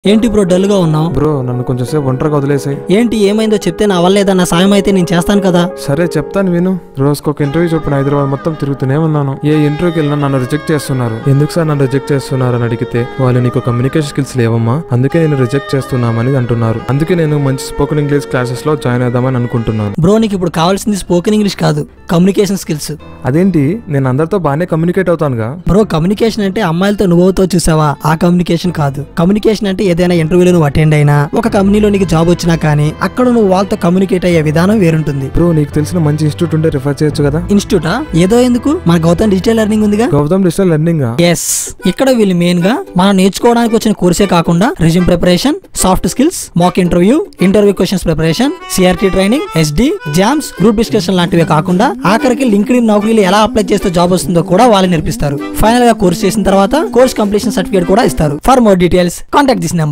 ఏంటి bro dull గా ఉన్నావు? బ్రో నన్ను కొంచెం సేపు ఒంటరిగా వదిలేసాయి. ఏంటి ఏమైందో చెప్తే నా వల్ల ఏదన్నా సాయం అయితే నేను చేస్తాను కదా. సరే చెప్తాను విను. రోజుకు ఒక ఇంటర్వ్యూ చొప్పున హైదరాబాద్ మొత్తం తిరుగుతూనే ఉన్నాను. ఏ ఇంటర్వ్యూకి వెళ్ళినా నన్ను రిజెక్ట్ చేస్తున్నారు. ఎందుకు సార్ నన్ను రిజెక్ట్ చేస్తున్నారు అని అడిగితే వాళ్ళు నీకు కమ్యూనికేషన్ స్కిల్స్ లేవమ్మా, అందుకే నేను రిజెక్ట్ చేస్తున్నామని అంటున్నారు. అందుకే నేను మంచి స్పోకెన్ ఇంగ్లీష్ క్లాసెస్ లో జాయిన్ అవుదామని అనుకుంటున్నాను. బ్రో నీకు ఇప్పుడు కావాల్సింది స్పోకెన్ ఇంగ్లీష్ కాదు, కమ్యూనికేషన్ స్కిల్స్. అదేంటి, నేను అందరితో బాగానే కమ్యూనికేట్ అవుతానుగా. బ్రో కమ్యూనికేషన్ అంటే అమ్మాయిలతో నువ్వుతో చూసావా, ఆ కమ్యూనికేషన్ కాదు. కమ్యూనికేషన్ అంటే ఏదైనా ఇంటర్వ్యూలో నువ్వు అటెండ్ అయినా, ఒక కంపెనీలో నీకు జాబ్ వచ్చినా కానీ అక్కడ నువ్వు వాళ్ళతో కమ్యూనికేట్ అయ్యే విధానం వేరుంటుంది. బ్రో నీకు తెలిసిన మంచి ఇన్స్టిట్యూట్ ఉంటే రిఫర్ చేయొచ్చు కదా. ఇన్స్టిట్యూటా? ఏదో ఎందుకు, మన గౌతమ్ డిజిటల్ లెర్నింగ్ ఉందిగా. Gautam digital learning? ఎస్. ఇక్కడ వీళ్ళు మెయిన్ గా మనం నేర్చుకోవడానికి వచ్చిన కోర్సే కాకుండా resume preparation, soft skills, mock interview questions preparation, CRT training, SD jams, group discussion లాంటివే కాకుండా ఆఖరికి లింక్డ్ఇన్ నౌకరీలు ఎలా అప్లై చేస్తే జాబ్ వస్తుందో కూడా వాళ్ళు నేర్పిస్తారు. ఫైనల్ గా కోర్స్ చేసిన తర్వాత కోర్స్ కంప్లీషన్ సర్టిఫికేట్ కూడా ఇస్తారు. For more details contact this number.